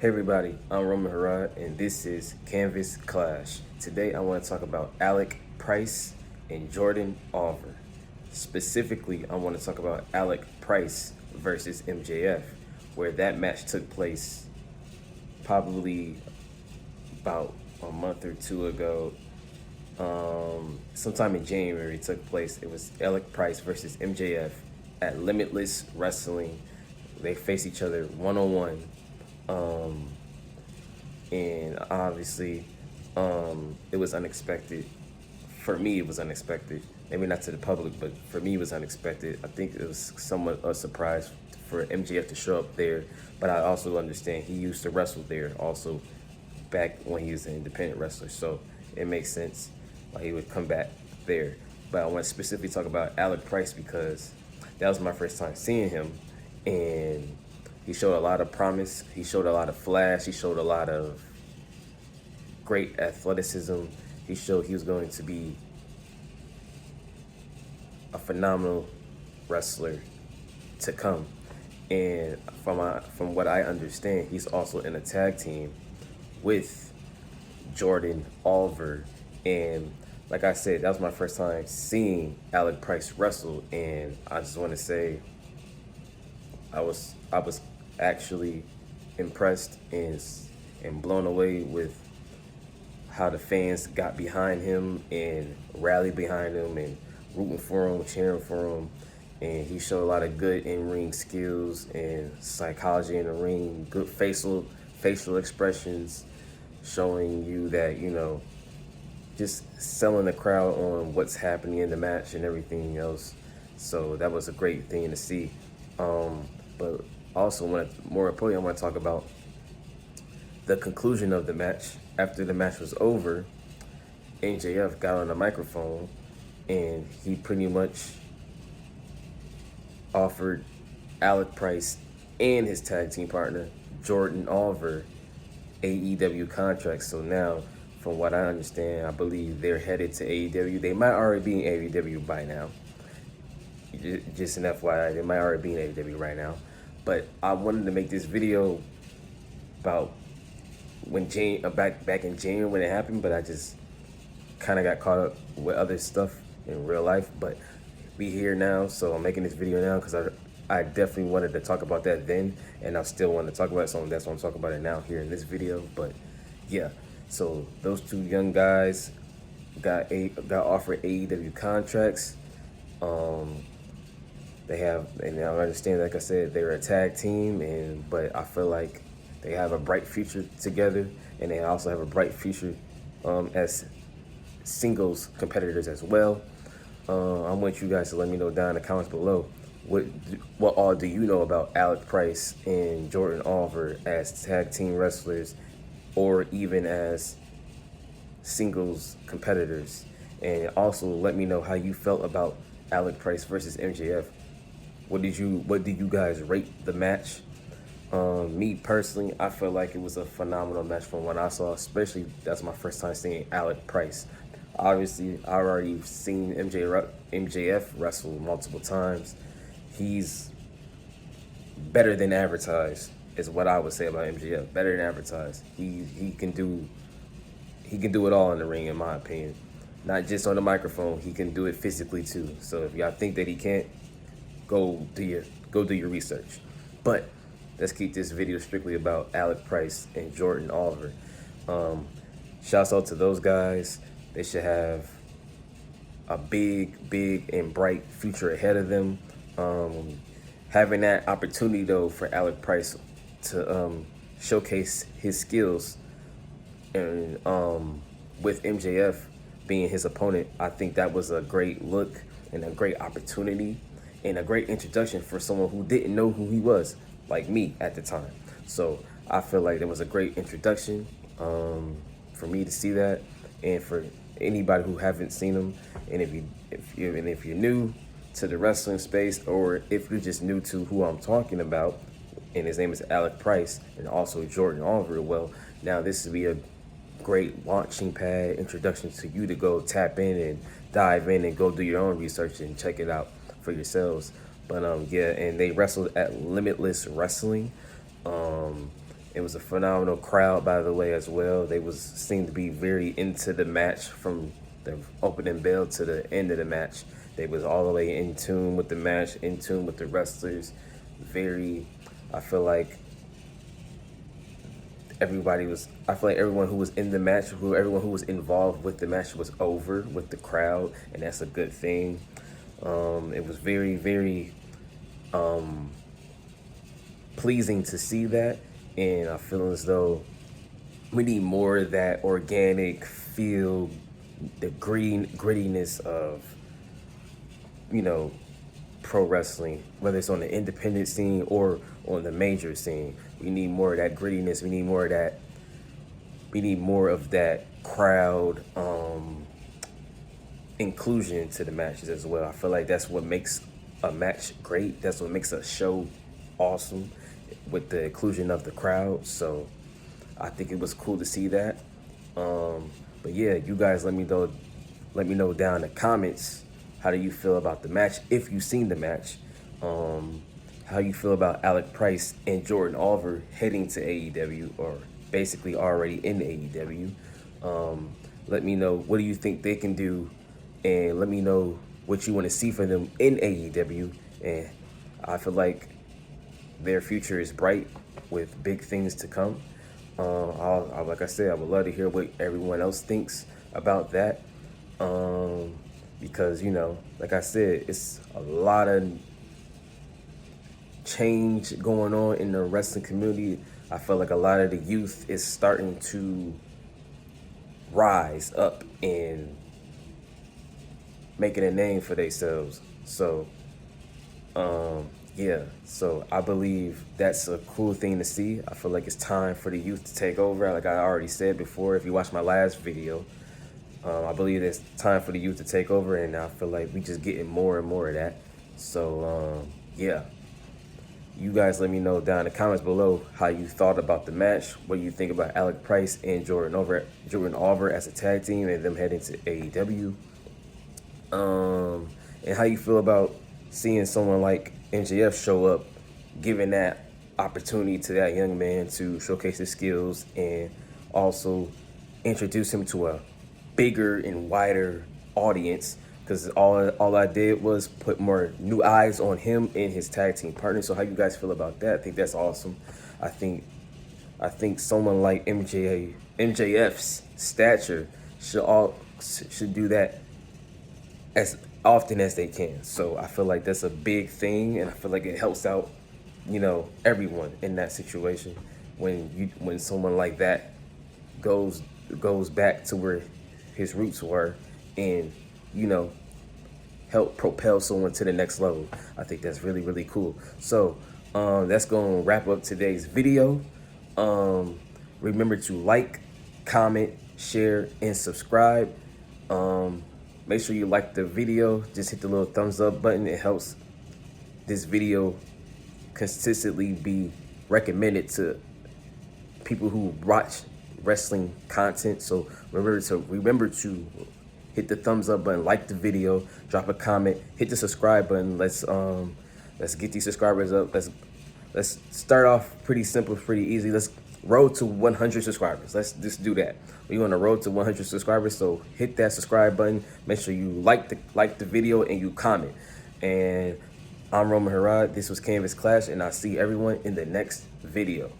Hey everybody, I'm Roman Harad and this is Canvas Clash. Today I want to talk about Alec Price and Jordan Oliver. Specifically, I want to talk about Alec Price versus MJF, where that match took place probably about a month or two ago. Sometime in January it took place. It was Alec Price versus MJF at Limitless Wrestling. They faced each other one-on-one. And obviously, it was unexpected. For me, it was unexpected. Maybe not to the public, but for me, it was unexpected. I think it was somewhat a surprise for MJF to show up there, but I also understand he used to wrestle there also back when he was an independent wrestler, so it makes sense why he would come back there. But I want to specifically talk about Alec Price because that was my first time seeing him, and he showed a lot of promise. He showed a lot of flash. He showed a lot of great athleticism. He showed he was going to be a phenomenal wrestler to come. And from what I understand, he's also in a tag team with Jordan Oliver. And like I said, that was my first time seeing Alec Price wrestle, and I just want to say I was actually impressed and blown away with how the fans got behind him and rallied behind him and rooting for him, cheering for him. And he showed a lot of good in-ring skills and psychology in the ring, good facial expressions, showing you that, just selling the crowd on what's happening in the match and everything else. So that was a great thing to see. But also, more importantly, I want to talk about the conclusion of the match. After the match was over, MJF got on the microphone and he pretty much offered Alec Price and his tag team partner, Jordan Oliver, AEW contracts. So now, from what I understand, I believe they're headed to AEW. They might already be in AEW by now. Just an FYI, they might already be in AEW right now. But I wanted to make this video about when back in January when it happened, but I just kind of got caught up with other stuff in real life. But we here now, so I'm making this video now because I definitely wanted to talk about that then, and I still want to talk about it, so that's why I'm talking about it now here in this video. But yeah, so those two young guys got offered AEW contracts. They have, and I understand, like I said, they're a tag team, but I feel like they have a bright future together, and they also have a bright future as singles competitors as well. I want you guys to let me know down in the comments below what all do you know about Alec Price and Jordan Oliver as tag team wrestlers, or even as singles competitors. And also let me know how you felt about Alec Price versus MJF. What did you guys rate the match? Me personally, I feel like it was a phenomenal match from what I saw, especially that's my first time seeing Alec Price. Obviously, I already seen MJF wrestle multiple times. He's better than advertised, is what I would say about MJF. Better than advertised. He can do it all in the ring, in my opinion. Not just on the microphone, he can do it physically too. So if y'all think that he can't, go do your research. But let's keep this video strictly about Alec Price and Jordan Oliver. Shouts out to those guys. They should have a big and bright future ahead of them. Having that opportunity though for Alec Price to showcase his skills, and with MJF being his opponent, I think that was a great look and a great opportunity and a great introduction for someone who didn't know who he was, like me at the time. So I feel like it was a great introduction for me to see that, and for anybody who haven't seen him, and if you're new to the wrestling space, or if you're just new to who I'm talking about, and his name is Alec Price and also Jordan Oliver, well, now this would be a great launching pad introduction to you to go tap in and dive in and go do your own research and check it out for yourselves. But yeah, and they wrestled at Limitless Wrestling. It was a phenomenal crowd, by the way, as well. They seemed to be very into the match from the opening bell to the end of the match. They was all the way in tune with the match, in tune with the wrestlers. I feel like everyone who was in the match, everyone who was involved with the match was over with the crowd, and that's a good thing. It was very, very pleasing to see that, and I feel as though we need more of that organic feel, the grittiness of, pro wrestling, whether it's on the independent scene or on the major scene. We need more of that grittiness. We need more of that. We need more of that crowd inclusion to the matches as well. I feel like that's what makes a match great. That's what makes a show awesome, with the inclusion of the crowd. So I think it was cool to see that. But yeah, you guys let me know down in the comments, how do you feel about the match? If you've seen the match, how you feel about Alec Price and Jordan Oliver heading to AEW, or basically already in AEW. Let me know, what do you think they can do, and let me know what you want to see from them in AEW. And I feel like their future is bright with big things to come. Like I said, I would love to hear what everyone else thinks about that. Because, like I said, it's a lot of change going on in the wrestling community. I feel like a lot of the youth is starting to rise up and making a name for themselves. So, yeah, so I believe that's a cool thing to see. I feel like it's time for the youth to take over. Like I already said before, if you watched my last video, I believe it's time for the youth to take over, and I feel like we just getting more and more of that. So, yeah. You guys let me know down in the comments below how you thought about the match, what you think about Alec Price and Jordan Oliver as a tag team and them heading to AEW. And how you feel about seeing someone like MJF show up, giving that opportunity to that young man to showcase his skills and also introduce him to a bigger and wider audience, because all I did was put more new eyes on him and his tag team partner. So how you guys feel about that? I think that's awesome. I think someone like MJF's stature should do that as often as they can. So I feel like that's a big thing, and I feel like it helps out, everyone in that situation when someone like that goes back to where his roots were, and help propel someone to the next level. I think that's really, really cool. So that's going to wrap up today's video. Remember to like, comment, share, and subscribe. Make sure you like the video. Just hit the little thumbs up button. It helps this video consistently be recommended to people who watch wrestling content. So remember to hit the thumbs up button, like the video, drop a comment, hit the subscribe button. Let's get these subscribers up. Let's start off pretty simple, pretty easy. Let's road to 100 subscribers. Let's just do that. We on the road to 100 subscribers, so hit that subscribe button. Make sure you like the video and you comment. And I'm Roman Harad. This was Canvas Clash, and I'll see everyone in the next video.